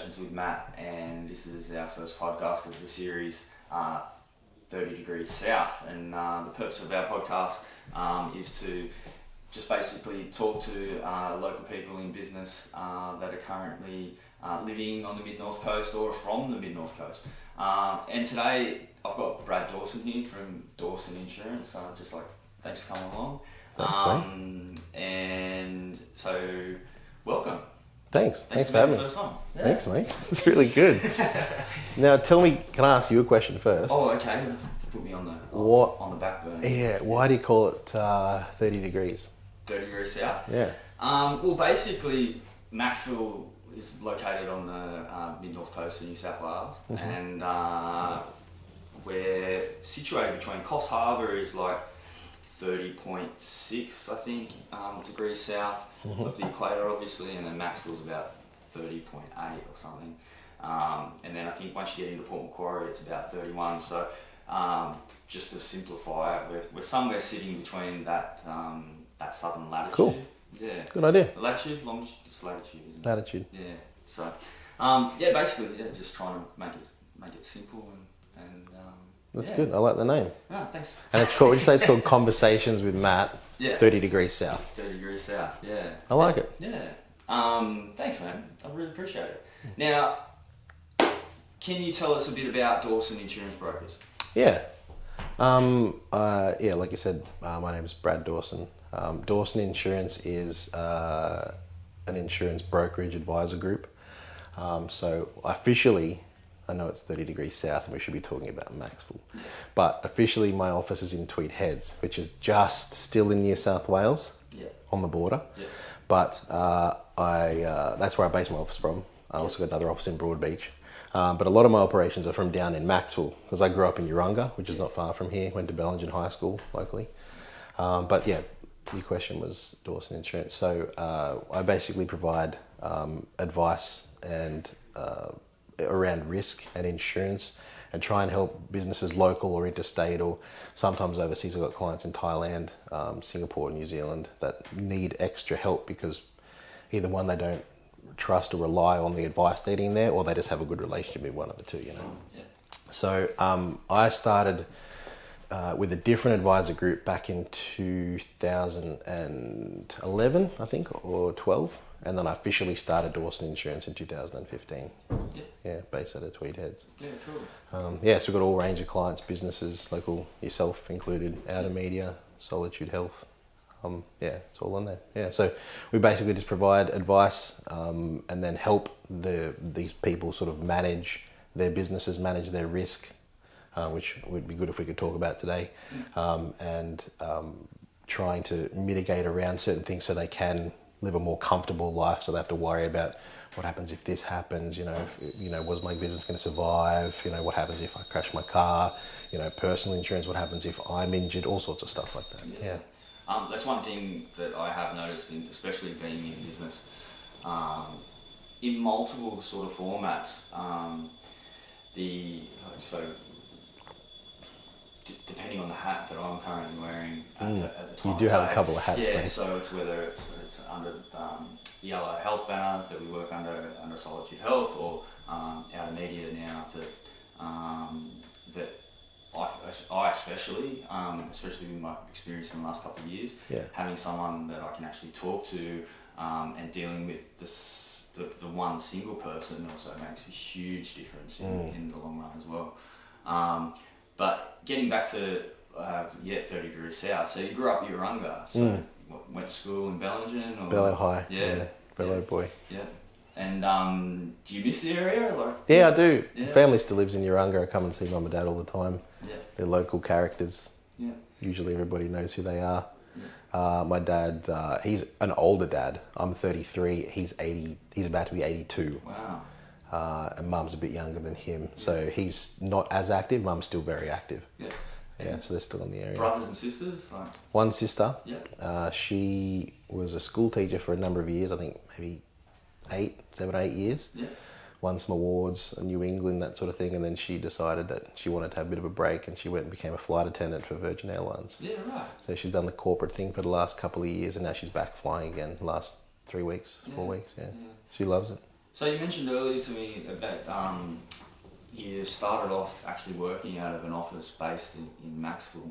Conversations with Matt, and this is our first podcast of the series, 30 Degrees South. And the purpose of our podcast is to just basically talk to local people in business that are currently living on the Mid-North Coast or from the Mid-North Coast. And today I've got Brad Dawson here from Dawson Insurance. Thanks for coming along. Thanks, mate. And so, welcome. Thanks for having me. First time. Yeah. Thanks, mate. It's really good. Now, tell me, can I ask you a question first? Oh, okay. Put me on the back burner. Yeah, why do you call it 30 degrees? 30 degrees south? Yeah. Well, basically, Maxville is located on the mid-north coast of New South Wales, and we're situated between Coffs Harbour is like 30.6, I think, degrees south of the equator, obviously, and then Maxville's about 30.8 or something. And then I think once you get into Port Macquarie, it's about 31. So just to simplify it, we're somewhere sitting between that southern latitude. Cool. Yeah. Good idea. Latitude, longitude, just latitude, isn't it? Latitude. Yeah. So, basically, just trying to make it simple and That's good. I like the name. Oh, thanks. And it's called. Would you say it's called Conversations with Matt? Yeah. 30 degrees south. 30 degrees south. Yeah. I like it. Yeah. Thanks, man. I really appreciate it. Now, can you tell us a bit about Dawson Insurance Brokers? Yeah. Like you said, my name is Brad Dawson. Dawson Insurance is an insurance brokerage advisor group. So officially, I know it's 30 degrees south and we should be talking about Maxville. But officially my office is in Tweed Heads, which is just still in New South Wales, on the border. Yeah. But that's where I base my office from. I also got another office in Broadbeach. But a lot of my operations are from down in Maxville, because I grew up in Urunga, which is not far from here, went to Bellingen High School locally. But yeah, your question was Dawson Insurance. So I basically provide advice and around risk and insurance, and try and help businesses local or interstate or sometimes overseas. I've got clients in Thailand, Singapore, New Zealand that need extra help because either one, they don't trust or rely on the advice they're getting there, or they just have a good relationship with one of the two, you know. Yeah. So I started with a different advisor group back in 2011, I think, or 12. And then I officially started Dawson Insurance in 2015. Yeah, based out of Tweed Heads. Yeah, cool. So we've got all range of clients, businesses, local, yourself included, outer media, Solitude Health. It's all on there. Yeah, so we basically just provide advice and then help these people sort of manage their businesses, manage their risk, which would be good if we could talk about today, and trying to mitigate around certain things so they can live a more comfortable life, so they have to worry about what happens if this happens, was my business going to survive, what happens if I crash my car, personal insurance, what happens if I'm injured, all sorts of stuff like that. Yeah. That's one thing that I have noticed, especially being in business, in multiple sort of formats, depending on the hat that I'm currently wearing at the time. You do have a couple of hats, yeah, right? So it's whether it's under the yellow health banner that we work under Solitude Health, or outer media now that I especially with my experience in the last couple of years, having someone that I can actually talk to and dealing with the one single person also makes a huge difference in the long run as well. But getting back to 30 degrees south. So you grew up in Urunga. So went to school in Bellingen or Bello High. Yeah. Bello boy. Yeah. And do you miss the area? Yeah, I do. Yeah. Family still lives in Urunga. I come and see mum and dad all the time. Yeah. They're local characters. Yeah. Usually everybody knows who they are. Yeah. My dad, he's an older dad. I'm 33. He's about to be 82. Wow. And mum's a bit younger than him, so he's not as active. Mum's still very active. Yeah. Yeah, so they're still in the area. Brothers and sisters? One sister. Yeah. She was a school teacher for a number of years, I think maybe 7 or 8 years. Yeah. Won some awards in New England, that sort of thing, and then she decided that she wanted to have a bit of a break, and she went and became a flight attendant for Virgin Airlines. Yeah, right. So she's done the corporate thing for the last couple of years, and now she's back flying again the last 3 weeks, 4 weeks, yeah. She loves it. So you mentioned earlier to me about you started off actually working out of an office based in Maxville.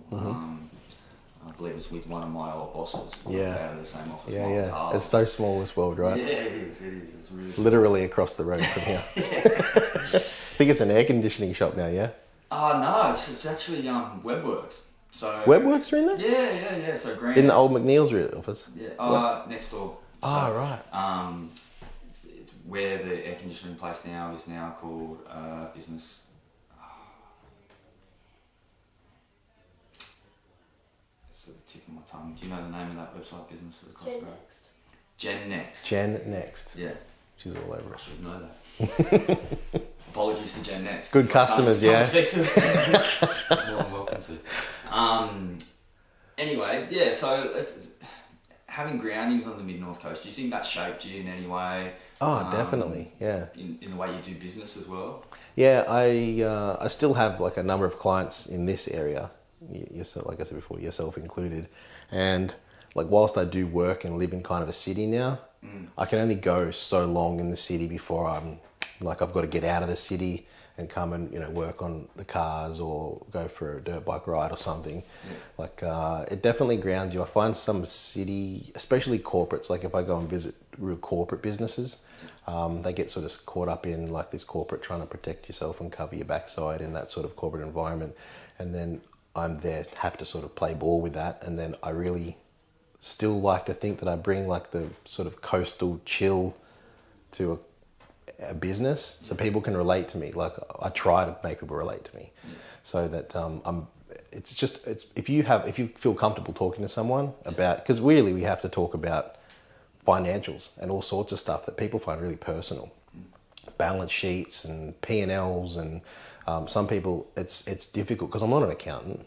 I believe it's with one of my old bosses. Yeah. Out of the same office. Yeah. It's so small, this world, right? Yeah, it is. It's really small. Literally across the road from here. I think it's an air conditioning shop now, yeah? No, it's actually Webworks. So Webworks are in there? Yeah. So Grant. In the old McNeil's office? Yeah, next door. So, right. It's where the air conditioning place now is now called Business. It's at the tip of my tongue. Do you know the name of that website business that across the road? Gen Next. Gen Next. Yeah. She's all over I it. should know that. Apologies to Gen Next. Good customers, come yeah. Speak to us next week. More than welcome to. Anyway, yeah. So having groundings on the mid-north coast, do you think that shaped you in any way? Oh, definitely, yeah. In the way you do business as well. Yeah, I still have like a number of clients in this area, yourself, like I said before, yourself included, and like whilst I do work and live in kind of a city now, I can only go so long in the city before I've got to get out of the city and come and work on the cars or go for a dirt bike ride or something. Like it definitely grounds you. I find some city, especially corporates, like if I go and visit real corporate businesses, they get sort of caught up in like this corporate trying to protect yourself and cover your backside in that sort of corporate environment, and then I'm there, have to sort of play ball with that, and then I really still like to think that I bring like the sort of coastal chill to a business, so people can relate to me. Like I try to make people relate to me, so that if you feel comfortable talking to someone about, because really we have to talk about financials and all sorts of stuff that people find really personal, balance sheets and P&Ls, and some people it's difficult because I'm not an accountant.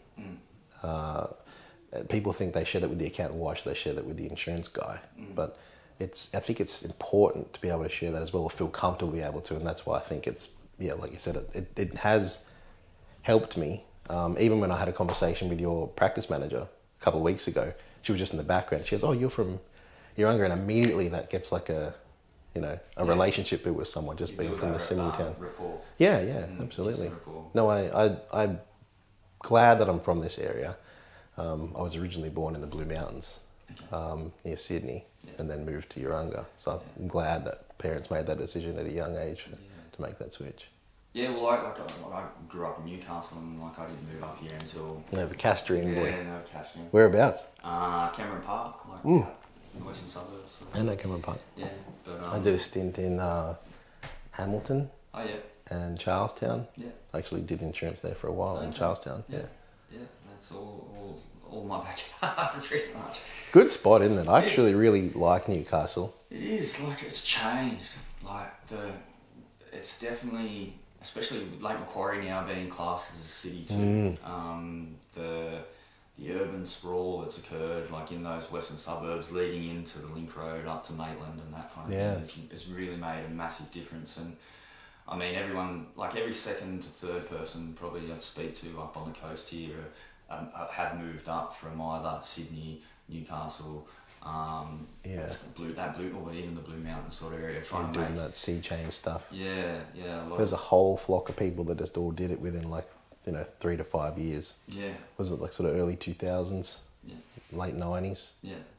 People think they share that with the accountant. Why should they share that with the insurance guy? But I think it's important to be able to share that as well, or feel comfortable to be able to, and that's why I think it's, like you said, it has helped me. Even when I had a conversation with your practice manager a couple of weeks ago, she was just in the background. She goes, "Oh, you're from Urunga," and immediately that gets like a relationship built with someone just being from the similar town. Rapport. Yeah, absolutely. No, I'm glad that I'm from this area. I was originally born in the Blue Mountains, near Sydney, and then moved to Urunga. So I'm glad that parents made that decision at a young age to make that switch. Yeah, well, I grew up in Newcastle, and I didn't move up here until... No, the Castrian boy. Yeah, no, Castrian. Whereabouts? Cameron Park, in the western suburbs. I know Cameron Park. Yeah, but... I did a stint in Hamilton. Oh, yeah. And Charlestown. Yeah. I actually did insurance there for a while in Charlestown. Yeah, that's all my backyard, pretty much. Good spot, isn't it? I actually really like Newcastle. It is, it's changed. It's definitely, especially with Lake Macquarie now being classed as a city too. The urban sprawl that's occurred, in those western suburbs leading into the Link Road up to Maitland and that kind of thing, has really made a massive difference. And I mean, everyone, every second to third person probably I speak to up on the coast here have moved up from either Sydney, Newcastle, Blue, or even the Blue Mountains sort of area, trying to doing that sea change stuff. There's a whole flock of people that just all did it within 3 to 5 years. Was it sort of early 2000s, late 90s?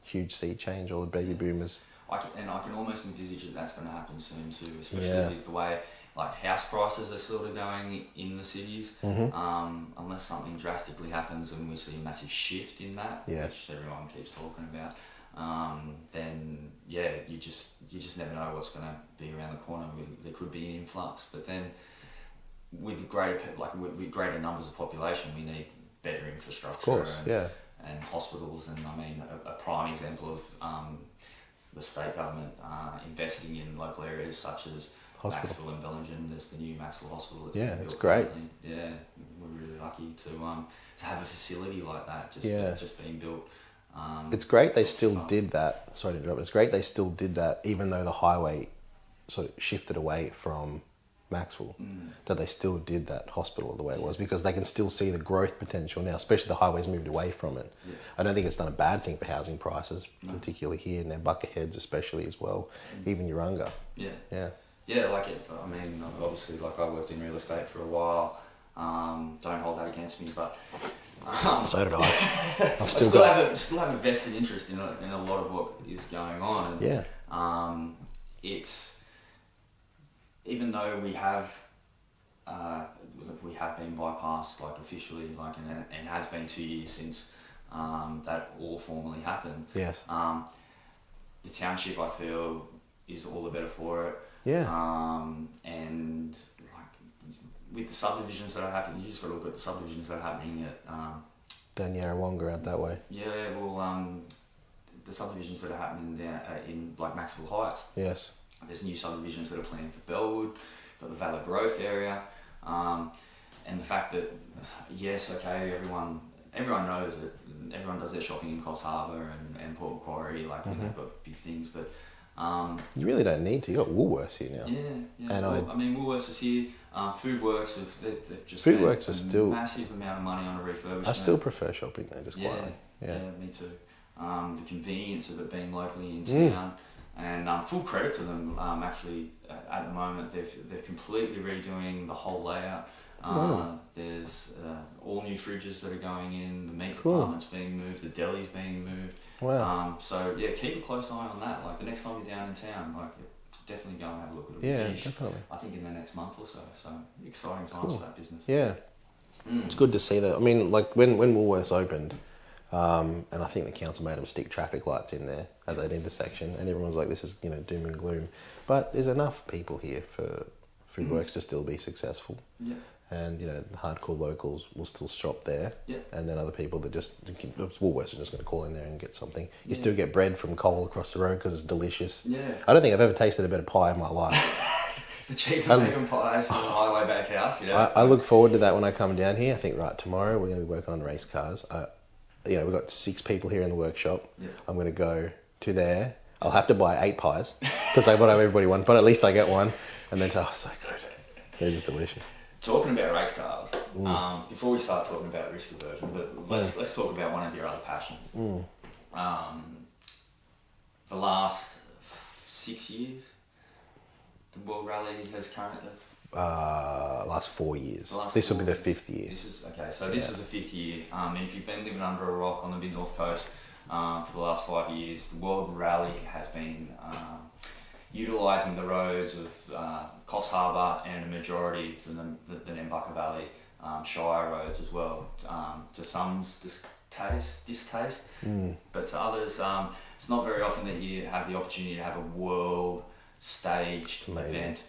Huge sea change, all the baby boomers. I can almost envisage that that's going to happen soon too, especially with the way house prices are sort of going in the cities. Unless something drastically happens and we see a massive shift in that, which everyone keeps talking about, then you just never know what's going to be around the corner. There could be an influx, but then with greater numbers of population, we need better infrastructure and hospitals. And I mean, a prime example of the state government investing in local areas such as Maxville and Bellingen. There's the new Maxville Hospital that's been built. It's great. Yeah, we're really lucky to have a facility like that just being built. It's great they still did that. Sorry to interrupt. It's great they still did that, even though the highway sort of shifted away from Maxville, that they still did that hospital the way it was, because they can still see the growth potential now, especially the highways moved away from it. I don't think it's done a bad thing for housing prices, particularly here in their Bucketheads especially as well, even Urunga. Yeah, like it. I mean, obviously, like I worked in real estate for a while. Don't hold that against me, but So did I. I still have a vested interest in a lot of what is going on. And, Yeah. It's even though we have been bypassed, like officially, like and it has been 2 years since that all formally happened. Yes. The township, I feel, is all the better for it. Yeah. And like with the subdivisions that are happening, you just got to look at the subdivisions that are happening at Down Yarrawonga out that way. yeah, well, the subdivisions that are happening down in like Maxwell Heights. Yes. There's new subdivisions that are planned for Bellwood, got the Valley Growth area, and the fact that yes, okay, everyone knows it. Everyone does their shopping in Coffs Harbour and Port Macquarie, like and they've got big things, but You really don't need to. You got Woolworths here now. yeah. And I mean, Woolworths is here. Foodworks they've just Foodworks spent are still massive amount of money on a refurbishment. I still prefer shopping there, just Yeah, quietly. yeah, Yeah. me too. The convenience of it being locally in town, and full credit to them. Actually, at the moment, they're completely redoing the whole layout. There's all new fridges that are going in. The meat department's being moved. The deli's being moved. Wow. So yeah, keep a close eye on that. Like the next time you're down in town, like definitely go and have a look at it. Yeah, Finish, definitely. I think in the next month or so. So exciting times for that business. Yeah. It's good to see that. I mean, like when Woolworths opened, and I think the council made them stick traffic lights in there at that intersection, and everyone's like, "This is doom and gloom," but there's enough people here for Foodworks to still be successful. Yeah. And the hardcore locals will still shop there. Yeah. And then other people that Woolworths are just going to call in there and get something. You still get bread from Cole across the road because it's delicious. Yeah. I don't think I've ever tasted a better pie in my life. The cheese and bacon pies from the Highway Bakehouse. Yeah. I look forward to that when I come down here. I think tomorrow we're going to be working on race cars. We've got 6 people here in the workshop. Yeah. I'm going to go to there. I'll have to buy 8 pies because I won't have everybody one, but at least I get one. And then so good. They're just delicious. Talking about race cars, before we start talking about risk aversion, but let's talk about one of your other passions. The last 6 years, the World Rally has currently... last 4 years. This will be the 5th year. This is the 5th year. And if you've been living under a rock on the mid north coast for the last 5 years, the World Rally has been utilising the roads of Coffs Harbour and a majority of the Nambucca Valley Shire roads as well. To some's distaste, but to others, it's not very often that you have the opportunity to have a world staged event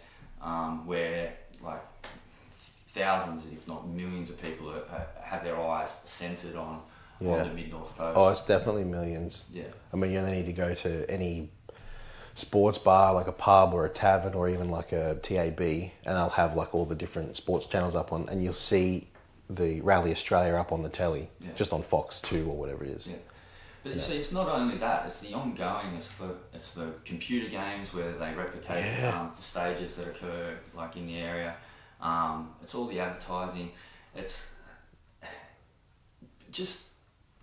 where like thousands, if not millions, of people have their eyes centred on the mid north coast. Oh, it's definitely millions. Yeah. I mean, you only need to go to any sports bar, like a pub or a tavern or even like a TAB, and they'll have like all the different sports channels up on, and you'll see the Rally Australia up on the telly, just on Fox 2 or whatever it is. Yeah. But see, it's not only that, it's the ongoing, it's the computer games where they replicate the stages that occur like in the area. It's all the advertising. It's just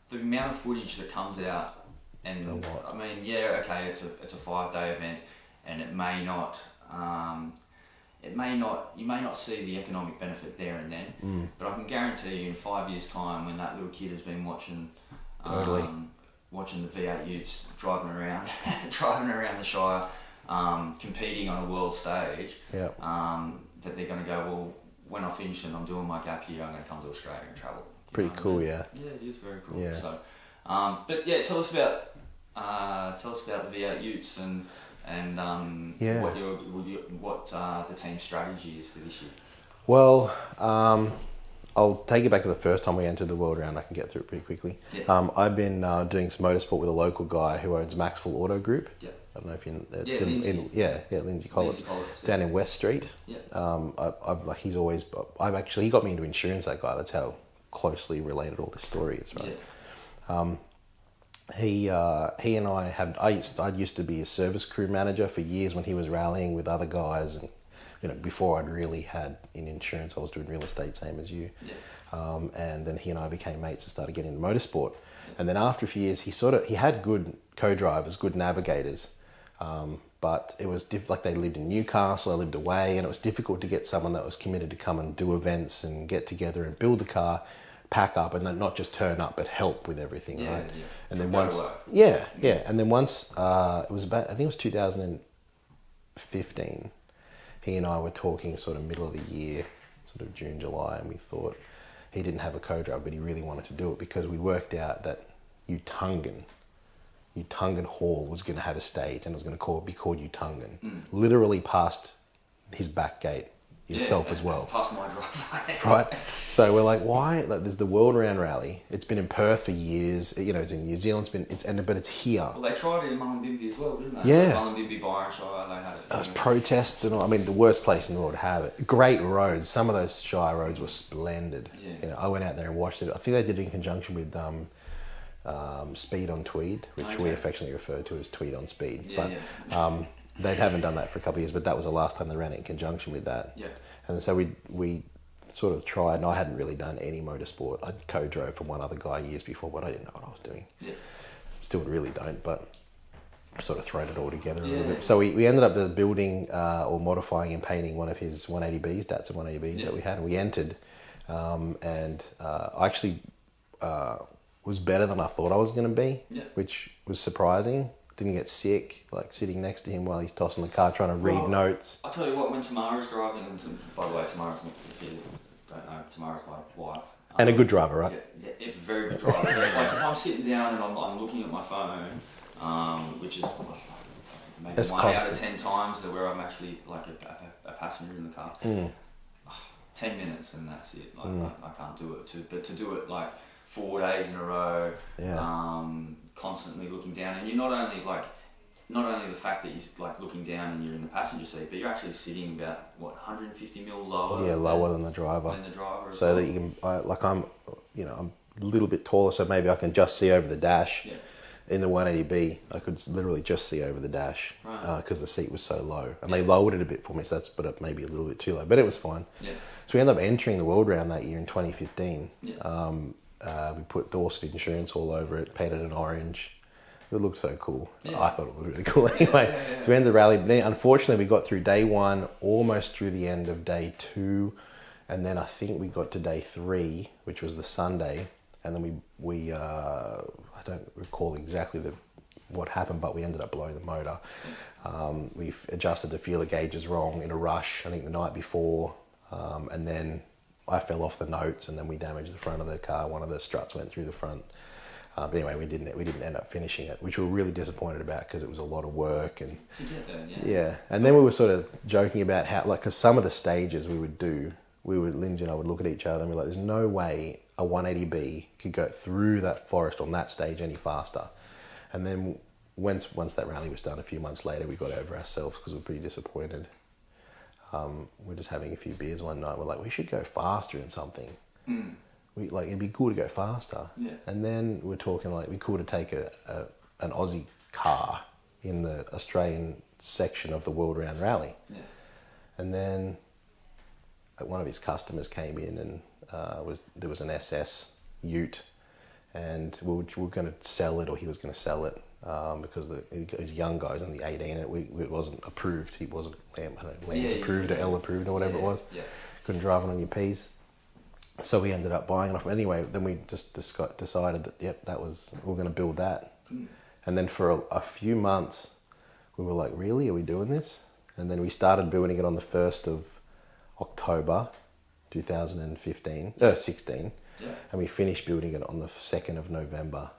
the amount of footage that comes out. And I mean, it's a 5-day event, and you may not see the economic benefit there and then, but I can guarantee you in 5 years' time, when that little kid has been watching the V8 utes driving around the Shire, competing on a world stage, that they're going to go, well, when I finish and I'm doing my gap here, I'm going to come to Australia and travel. Pretty cool, Yeah, it is very cool. Yeah. So, but yeah, tell us about the V8 utes and what the team's strategy is for this year. Well, I'll take you back to the first time we entered the world round. I can get through it pretty quickly. Yeah. I've been doing some motorsport with a local guy who owns Maxwell Auto Group. Yeah. I don't know if you know. Lindsay. Lindsay Collins. Down in West Street. Yeah. He got me into insurance, that guy. That's how closely related all this story is, right? Yeah. He and I I used to be a service crew manager for years when he was rallying with other guys, and before I'd really had in insurance, I was doing real estate, same as you. Yeah. And then he and I became mates and started getting into motorsport. And then after a few years, he had good co-drivers, good navigators, but it was like they lived in Newcastle, I lived away, and it was difficult to get someone that was committed to come and do events and get together and build the car, pack up, and then not just turn up but help with everything, right? Yeah. And then Go to once, work. and then once it was about, I think it was 2015. He and I were talking sort of middle of the year, sort of June, July, and we thought he didn't have a co-driver, but he really wanted to do it because we worked out that Utungan Hall was going to have a stage and it was going to be called Utungan. Literally past his back gate yourself as well. Past my driveway. Right? So we're like, why? Like, there's the World Round Rally. It's been in Perth for years. You know, it's in New Zealand. But it's here. Well, they tried it in Mullumbimby as well, didn't they? Yeah. Mullumbimby, Byron Shire, they had it. Those protests and all. I mean, the worst place in the world to have it. Great roads. Some of those Shire roads were splendid. Yeah. You know, I went out there and watched it. I think they did it in conjunction with Speed on Tweed, which we affectionately refer to as Tweed on Speed. Yeah, but they haven't done that for a couple of years, but that was the last time they ran it in conjunction with that. Yeah. And so we sort of tried, and I hadn't really done any motorsport. I co-drove for one other guy years before, but I didn't know what I was doing. Yeah. Still really don't, but sort of thrown it all together a little bit. So we ended up building or modifying and painting one of his 180Bs, Datsun 180Bs that we had, and we entered. I actually was better than I thought I was going to be, which was surprising. Didn't get sick, like sitting next to him while he's tossing the car, trying to read notes. I'll tell you what, when Tamara's driving, and by the way, Tamara's, if you don't know, Tamara's my wife. And a good driver, right? Yeah, very good driver. Like if I'm sitting down and I'm looking at my phone, which is maybe That's 1 constant. out of 10 times where I'm actually like a passenger in the car. 10 minutes and that's it. Like I can't do it. But to do it like 4 days in a row, constantly looking down, and you're not only the fact that you're like looking down and you're in the passenger seat, but you're actually sitting about 150 mil lower. Yeah, lower than the driver. So that you can, I'm a little bit taller, so maybe I can just see over the dash. Yeah. In the 180B, I could literally just see over the dash because the seat was so low, and they lowered it a bit for me, so that's maybe a little bit too low, but it was fine. Yeah. So we ended up entering the World Round that year in 2015. Yeah. We put Dawson Insurance all over it, painted it orange. It looked so cool. Yeah. I thought it looked really cool anyway. So we ended the rally. But unfortunately, we got through day one, almost through the end of day two. And then I think we got to day three, which was the Sunday. And then we I don't recall exactly what happened, but we ended up blowing the motor. We adjusted the feeler gauges wrong in a rush, I think the night before. And then I fell off the notes, and then we damaged the front of the car. One of the struts went through the front. But anyway, we didn't end up finishing it, which we were really disappointed about because it was a lot of work. And to get there, yeah. And then we were sort of joking about how, like, because some of the stages we would do, Lindsay and I would look at each other and we're like, there's no way a 180B could go through that forest on that stage any faster. And then once that rally was done, a few months later, we got over ourselves because we were pretty disappointed. We're just having a few beers one night. We're like, we should go faster in something. It'd be cool to go faster. Yeah. And then we're talking like, it'd be cool to take an Aussie car in the Australian section of the World Round Rally. Yeah. And then one of his customers came in and there was an SS Ute, and we were going to sell it, or he was going to sell it. Because these young guys in the 18, it wasn't approved. He wasn't Lambs approved or L approved or whatever it was. Yeah. Couldn't drive it on your P's. So we ended up buying it off. Anyway, then we just decided that we're going to build that. And then for a few months, we were like, really, are we doing this? And then we started building it on the 1st of October, 2016. Yeah. And we finished building it on the 2nd of November.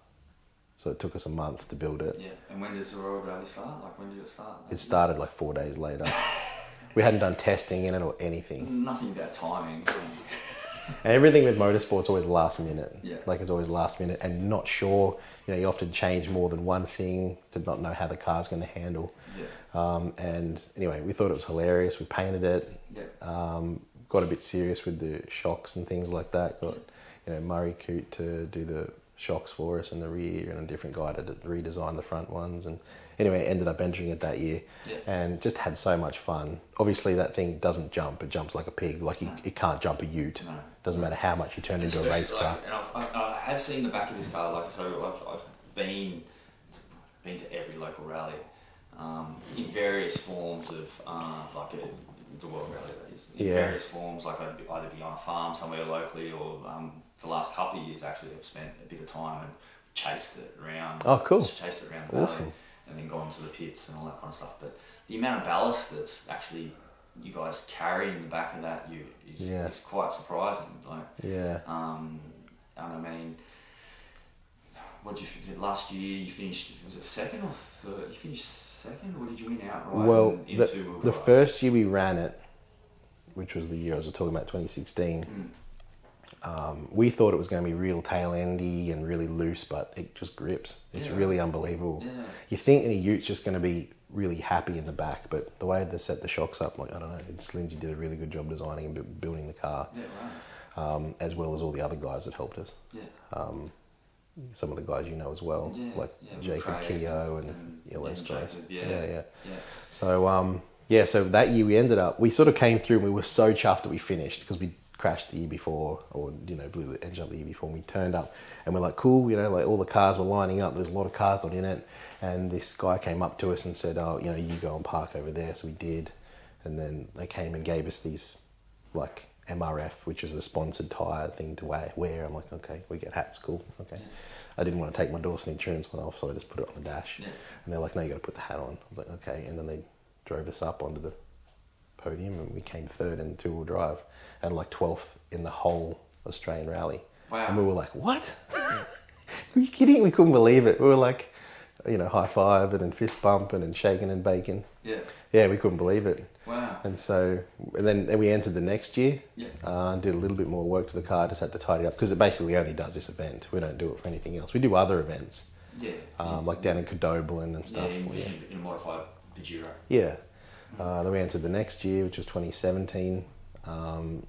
So it took us a month to build it. Yeah. And when does the Royal Rally start? Like, when did it start? It started like 4 days later. We hadn't done testing in it or anything. Nothing about timing. And everything with motorsport's always last minute. Yeah. Like, it's always last minute and not sure. You often change more than one thing to not know how the car's going to handle. Yeah. And anyway, we thought it was hilarious. We painted it. Yeah. Got a bit serious with the shocks and things like that. Got Murray Coote to do the shocks for us in the rear, and a different guy to redesign the front ones. And anyway, ended up entering it that year, and just had so much fun. Obviously, that thing doesn't jump; it jumps like a pig. Like it can't jump a Ute. No. Doesn't matter how much you turn into a race car. And I have seen the back of this car. Like, so I've been to every local rally. in various forms of the World Rally, that is. In Yeah. various forms, like I'd either be on a farm somewhere locally, or the last couple of years actually I've spent a bit of time and chased it around. Oh, cool. Just chased it around the valley, Awesome. and then gone to the pits and all that kind of stuff. But the amount of ballast that's actually you guys carry in the back of that is quite surprising. Like, Yeah. and I mean, what did you think last year? You finished, was it second or third? You finished second, or did you win outright? Well, in the two-wheel drive? first year we ran it, which was the year I was talking about, 2016, we thought it was going to be real tail endy and really loose, but it just grips. It's really unbelievable. Yeah. You think in a Ute's just going to be really happy in the back, but the way they set the shocks up, like, I don't know, Lindsay did a really good job designing and building the car, as well as all the other guys that helped us. Yeah. Some of the guys you know as well, like Jacob Keogh and those guys. Yeah. So so that year we ended up, we sort of came through and we were so chuffed that we finished, because we crashed the year before, or blew the engine up the year before, and we turned up and we're like, cool, like all the cars were lining up, there's a lot of cars not in it, and this guy came up to us and said, oh, you go and park over there. So we did, and then they came and gave us these like MRF, which is the sponsored tyre thing to wear. I'm like, okay, we get hats, cool, okay. I didn't want to take my Dawson Insurance one off, so I just put it on the dash. And they're like, no, you got to put the hat on. I was like, okay. And then they drove us up onto the podium, and we came third in two-wheel drive and like 12th in the whole Australian rally. Wow. And we were like, what? Are you kidding? We couldn't believe it. We were like, high-fiving and fist bumping and shaking and baking. Yeah, we couldn't believe it. Wow. And so, and then we entered the next year. Yeah. Did a little bit more work to the car, just had to tidy it up, because it basically only does this event. We don't do it for anything else. We do other events. Yeah. Like down in Cadoblin and stuff. In a modified Pajero. Yeah. Then we entered the next year, which was 2017.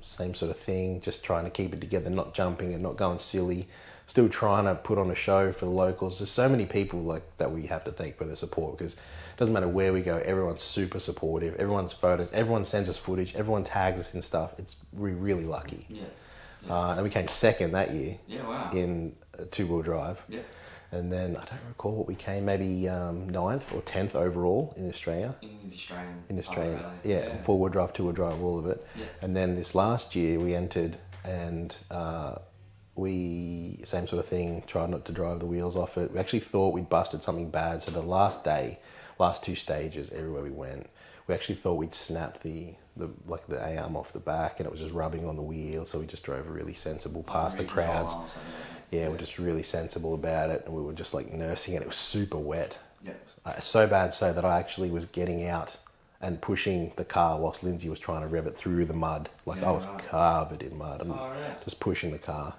Same sort of thing, just trying to keep it together, not jumping and not going silly, still trying to put on a show for the locals. There's so many people like that we have to thank for their support, because it doesn't matter where we go, everyone's super supportive, everyone's photos, everyone sends us footage, everyone tags us in stuff. We're really lucky. And we came second that year in a two-wheel drive. And then I don't recall what we came, maybe 9th or 10th overall in Australia. In Australia, four-wheel drive, two-wheel drive, all of it. And then this last year we entered, and we, same sort of thing, tried not to drive the wheels off it. We actually thought we'd busted something bad. So the last day, last two stages, everywhere we went, we actually thought we'd snapped the A-arm off the back, and it was just rubbing on the wheel. So we just drove a really sensible past the crowds. We're just really sensible about it, and we were just like nursing it. It was super wet. So bad so that I actually was getting out and pushing the car whilst Lindsay was trying to rev it through the mud. I was covered in mud. I'm just pushing the car.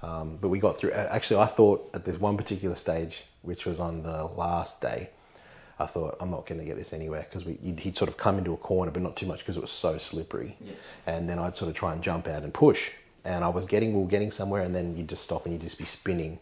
But we got through. Actually, I thought at this one particular stage, which was on the last day, I thought, I'm not going to get this anywhere, because he'd sort of come into a corner, but not too much, because it was so slippery. And then I'd sort of try and jump out and push. And we were getting somewhere, and then you'd just stop and you'd just be spinning.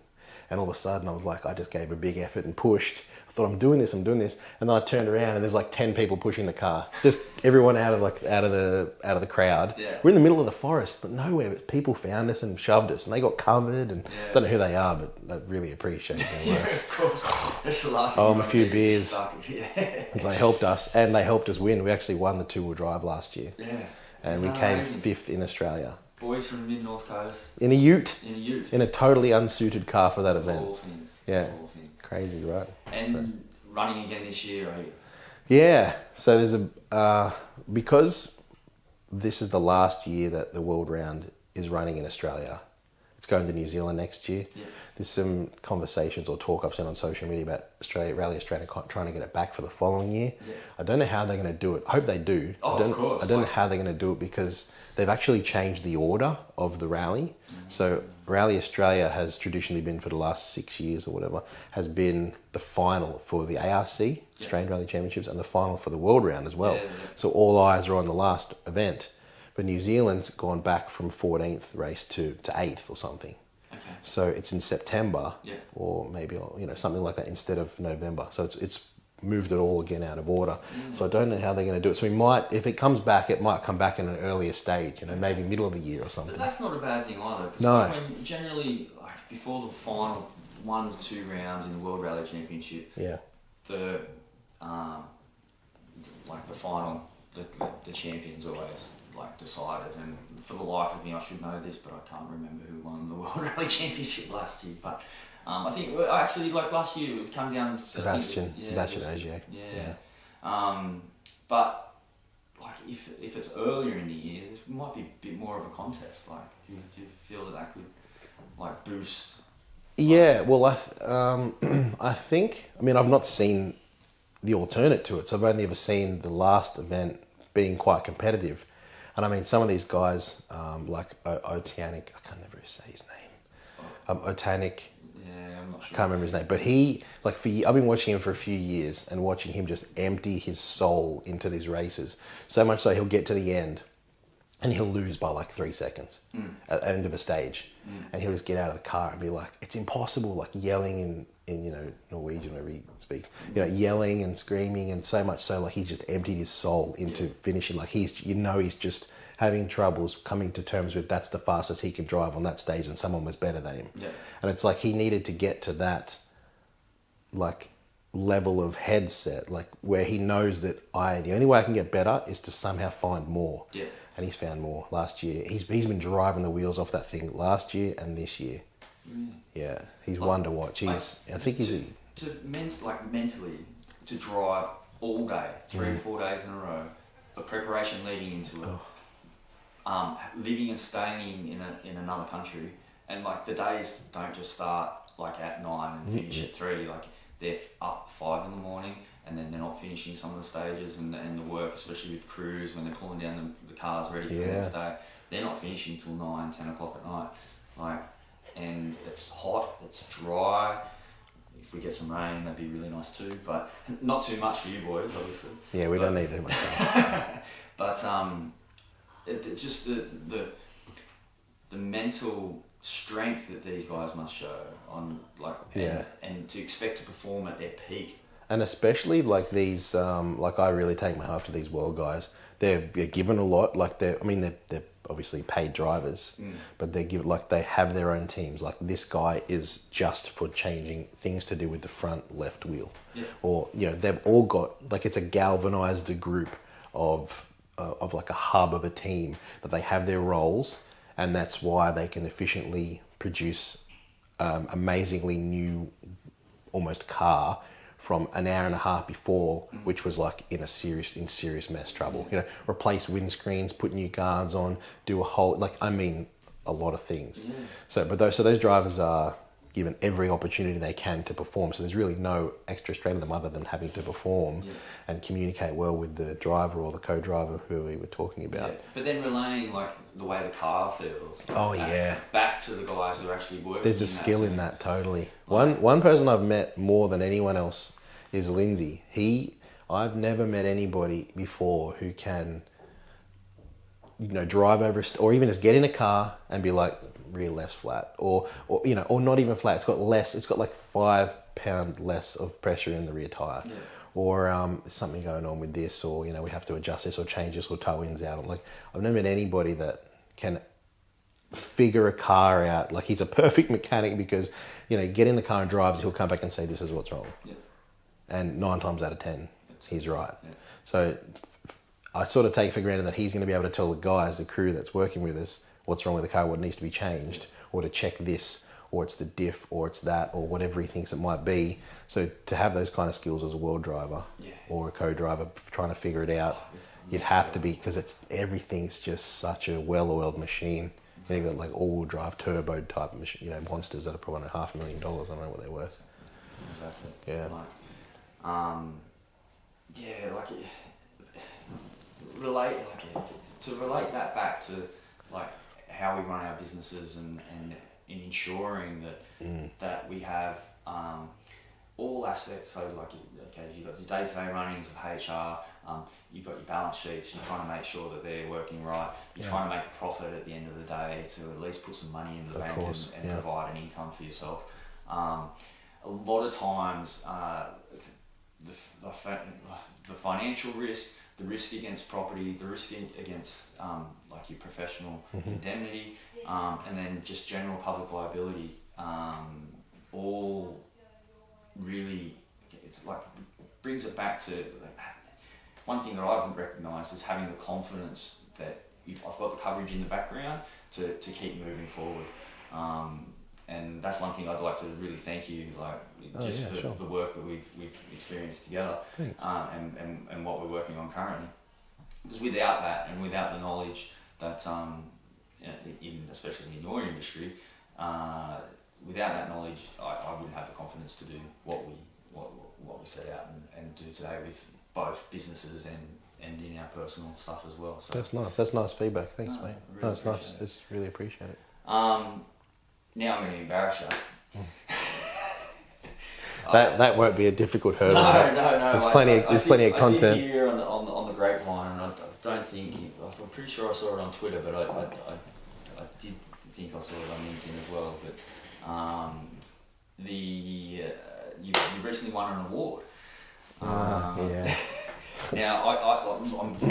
And all of a sudden I was like, I just gave a big effort and pushed. I thought, I'm doing this. And then I turned around, and there's like 10 people pushing the car. Just everyone out of the crowd. We're in the middle of the forest, but nowhere. But people found us and shoved us, and they got covered. And I don't know who they are, but I really appreciate their work. Of course. That's the last thing. A few beers. And they helped us, and they helped us win. We actually won the two-wheel drive last year. And we came 5th in Australia. Boys from the mid-north coast. In a ute. In a totally unsuited car for that event. All things. Crazy, right? And running again this year, are you? Yeah. So there's because this is the last year that the World Round is running in Australia. It's going to New Zealand next year. There's some conversations or talk I've seen on social media about Rally Australia trying to get it back for the following year. I don't know how they're going to do it. I hope they do. Of course. I don't know how they're going to do it, because they've actually changed the order of the rally. So Rally Australia has traditionally been, for the last 6 years or whatever, has been the final for the ARC, Australian Rally Championships, and the final for the World Round as well. So all eyes are on the last event. But New Zealand's gone back from 14th race to 8th or something. So it's in September, or maybe something like that, instead of November. So it's moved it all again out of order. So I don't know how they're going to do it. So we might, if it comes back, it might come back in an earlier stage, maybe middle of the year or something. But that's not a bad thing either. No. Generally, before the final 1 to 2 rounds in the World Rally Championship, the like the final, the champions always like decided. And for the life of me, I should know this, but I can't remember who won the World Rally Championship last year. But I think actually like last year it would come down. Sebastian Ogier. But like if it's earlier in the year, there might be a bit more of a contest. Like, do you feel that could like boost? Yeah, well, I think, I mean, I've not seen the alternate to it, so I've only ever seen the last event being quite competitive. And I mean, some of these guys, like Oceanic, I can't never say his name. Otanic. Yeah, I'm not sure. I can't remember his name, but he, like, I've been watching him for a few years and watching him just empty his soul into these races. So much so he'll get to the end and he'll lose by like 3 seconds at the end of a stage. And he'll just get out of the car and be like, it's impossible, like yelling in you know, Norwegian, wherever he speaks, you know, yelling and screaming, and so much so like he's just emptied his soul into finishing. Like he's just having troubles coming to terms with that's the fastest he can drive on that stage and someone was better than him. Yeah. And it's like he needed to get to that like level of headset, like where he knows that the only way I can get better is to somehow find more. Yeah. And he's found more last year. He's been driving the wheels off that thing last year and this year. Yeah, he's one to watch. I think he's mentally to drive all day, 3 or 4 days in a row, the preparation leading into it, living and staying in another country, and like the days don't just start like at 9 and finish at 3. Like they're up 5 in the morning, and then they're not finishing some of the stages and the work, especially with crews when they're pulling down the cars ready for the next day. They're not finishing till 9, 10 o'clock at night. Like, and it's hot, it's dry. If we get some rain, that'd be really nice too, but not too much for you boys, obviously. Yeah, we don't need too much. But it just the mental strength that these guys must show on and to expect to perform at their peak. And especially like these, like I really take my hat off to these world guys. They're given a lot. Like they're obviously paid drivers, but they have their own teams. Like this guy is just for changing things to do with the front left wheel, or you know they've all got like it's a galvanized group of like a hub of a team that they have their roles, and that's why they can efficiently produce amazingly new, almost car from an hour and a half before, which was like in serious mess trouble. You know, replace windscreens, put new guards on, do a whole a lot of things. So those drivers are given every opportunity they can to perform. So there's really no extra strain on them other than having to perform and communicate well with the driver or the co-driver who we were talking about. Yeah. But then relaying like the way the car feels. Back to the guys who are actually working. There's a skill in that totally. One person I've met more than anyone else is Lindsay. I've never met anybody before who can, you know, drive over or even just get in a car and be like rear left's flat or not even flat. It's got like 5 pound less of pressure in the rear tire, or there's something going on with this, or you know we have to adjust this or change this or toe ins out. Like I've never met anybody that can figure a car out. Like he's a perfect mechanic because you know you get in the car and drives, he'll come back and say this is what's wrong. And 9 times out of 10, he's right. So I sort of take for granted that he's going to be able to tell the guys, the crew that's working with us, what's wrong with the car, what needs to be changed, or to check this, or it's the diff, or it's that, or whatever he thinks it might be. So to have those kind of skills as a world driver or a co-driver trying to figure it out, you'd have to be, because everything's just such a well-oiled machine. You've got like all-wheel drive turbo type machine, you know, monsters that are probably $500,000. I don't know what they're worth. Exactly. Yeah. To relate that back to like how we run our businesses and in ensuring that we have all aspects. So like you've got your day-to-day runnings of HR, you've got your balance sheets, you're trying to make sure that they're working right, you're trying to make a profit at the end of the day to at least put some money in the bank and provide an income for yourself. A lot of times the financial risk, the risk against property, the risk against like your professional indemnity, and then just general public liability, all really, it's like brings it back to one thing that I've recognised is having the confidence that I've got the coverage in the background to keep moving forward. And that's one thing I'd like to really thank you, for the work that we've experienced together, and what we're working on currently. Because without that, and without the knowledge that, especially in your industry, without that knowledge, I wouldn't have the confidence to do what we set out and do today with both businesses and in our personal stuff as well. So that's nice. That's nice feedback. Thanks, mate. Really it's nice. It's really appreciate it. Now I'm going to embarrass you. That won't be a difficult hurdle. No. There's plenty of content. I did hear on the grapevine, and I don't think I'm pretty sure I saw it on Twitter, but I did think I saw it on LinkedIn as well. But you recently won an award. Yeah. Now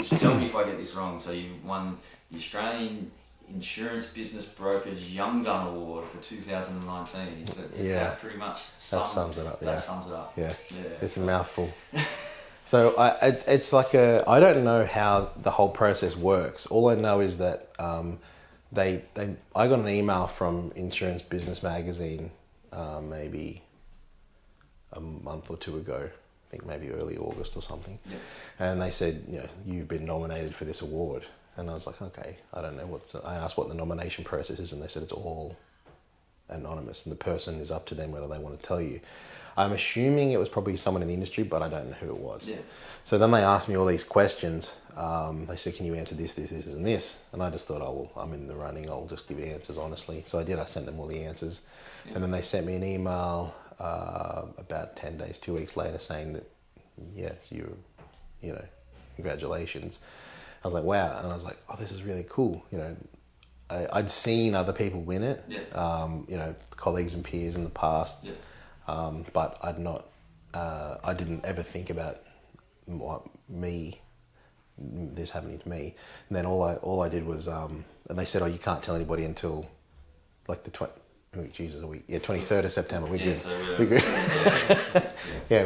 tell me if I get this wrong. So you won the Australian Insurance Business Brokers Young Gun Award for 2019. Is that pretty much sums it up? That sums it up. Yeah. It's a mouthful. So it's like I don't know how the whole process works. All I know is that I got an email from Insurance Business Magazine maybe a month or two ago. I think maybe early August or something. Yeah. And they said, you've been nominated for this award. And I was like, okay, I don't know I asked what the nomination process is, and they said it's all anonymous, and the person is up to them whether they want to tell you. I'm assuming it was probably someone in the industry, but I don't know who it was. Yeah. So then they asked me all these questions. They said, can you answer this, and this? And I just thought, I'm in the running, I'll just give you answers honestly. So I did, I sent them all the answers. Yeah. And then they sent me an email about 10 days, 2 weeks later saying that, yes, congratulations. I was like, wow. And I was like, oh, this is really cool. I'd seen other people win it, colleagues and peers in the past, but I'd not, I didn't ever think about this happening to me. And then all I did was, and they said, oh, you can't tell anybody until like the 23rd of September. We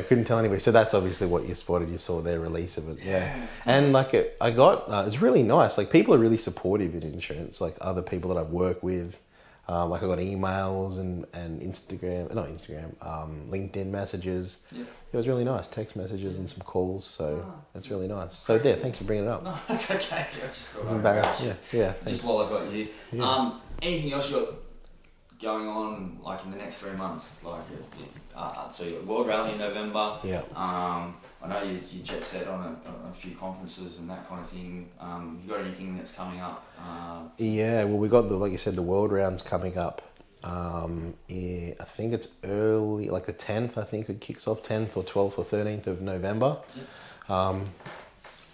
couldn't tell anybody. So that's obviously what you spotted. You saw their release of it. Yeah. And it's really nice. Like, people are really supportive in insurance. Like, other people that I've worked with, I got emails and LinkedIn messages. Yeah. It was really nice. Text messages and some calls. So it's really nice. So thanks for bringing it up. No, that's okay. I just thought embarrassed. Yeah. Just while I got you here. Yeah. Anything else you got going on, like, in the next 3 months? So you got World Rally in November. Yeah. I know you jet set on a few conferences and that kind of thing. You got anything that's coming up? Yeah. Well, we got like you said, the World Round's coming up. I think it's early, like the 10th. I think it kicks off 10th or 12th or 13th of November. Yeah.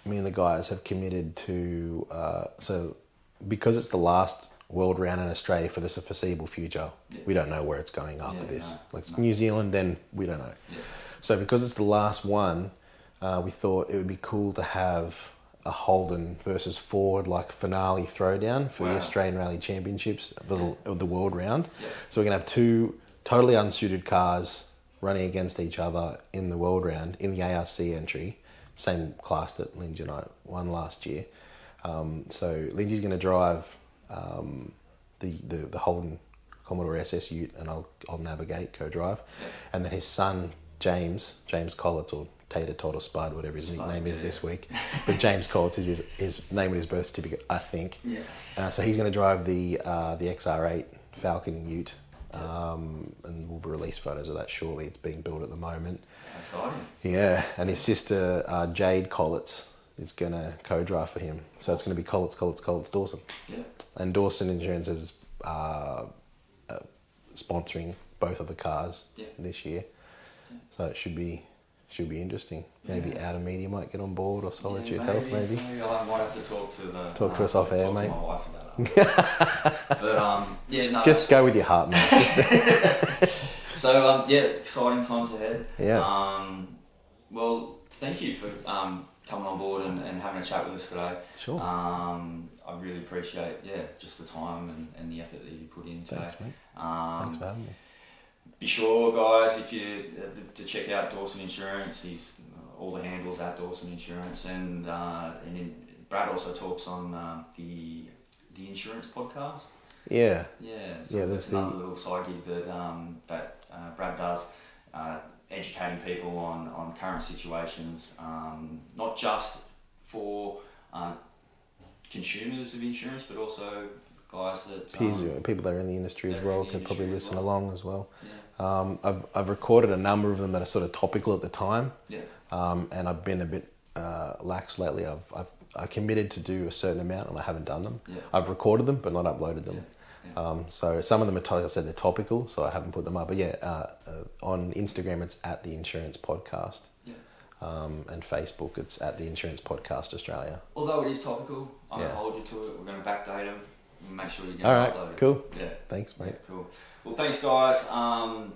Me and the guys have committed to so because it's the last World Round in Australia for the foreseeable future. Yeah. We don't know where it's going after this. New Zealand, then we don't know. Yeah. So because it's the last one, we thought it would be cool to have a Holden versus Ford finale throwdown for the Australian Rally Championships of the World Round. Yeah. So we're going to have two totally unsuited cars running against each other in the World Round in the ARC entry, same class that Lindsay and I won last year. So Lindsay's going to drive the Holden Commodore SS Ute, and I'll navigate, co-drive. Yeah. And then his son James Collitz, or Tater Tot Spud, whatever his nickname is this week, but James Collitz is his name on his birth certificate, I think. Yeah. So he's going to drive the XR8 Falcon Ute, and we'll release photos of that shortly. It's being built at the moment. Exciting. Yeah, and his sister Jade Collitz is going to co-drive for him. So it's going to be Collitz, Dawson. Yeah. And Dawson Insurance is sponsoring both of the cars this year. Yeah. So it should be interesting. Maybe Outer Media might get on board, or Solitude Health maybe. Maybe I might have to talk to us off air, mate. To my wife about that. But just go with your heart, mate. So exciting times ahead. Yeah. Well, thank you for coming on board and having a chat with us today. Sure. I really appreciate just the time and the effort that you put in today. Thanks, mate. Thanks for having me. Be sure, guys, if you to check out Dawson Insurance. He's all the handles at Dawson Insurance, and Brad also talks on the insurance podcast. Yeah. Yeah. So Yeah, that's another little side gig that Brad does, educating people on current situations, not just for consumers of insurance, but also guys that people that are in the industry as well could probably listen along as well. Yeah. I've recorded a number of them that are sort of topical at the time. Yeah. And I've been a bit lax lately. I committed to do a certain amount and I haven't done them. Yeah. I've recorded them but not uploaded them. Yeah. So some of them are, I said, they're topical, so I haven't put them up. But on Instagram it's at the Insurance Podcast. Yeah. And Facebook it's at the Insurance Podcast Australia. Although it is topical, I'm going to hold you to it. We're going to backdate them and make sure you get uploaded. All right, cool. Yeah. Thanks, mate. Yeah, cool. Well, thanks, guys.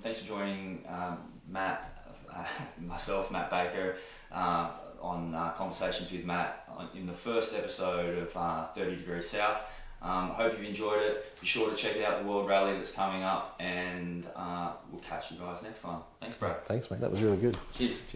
Thanks for joining Matt, myself, Matt Baker, on Conversations with Matt in the first episode of 30 Degrees South. Hope you've enjoyed it. Be sure to check out the World Rally that's coming up, and we'll catch you guys next time. Thanks, Brad. Thanks, mate. That was really good. Cheers.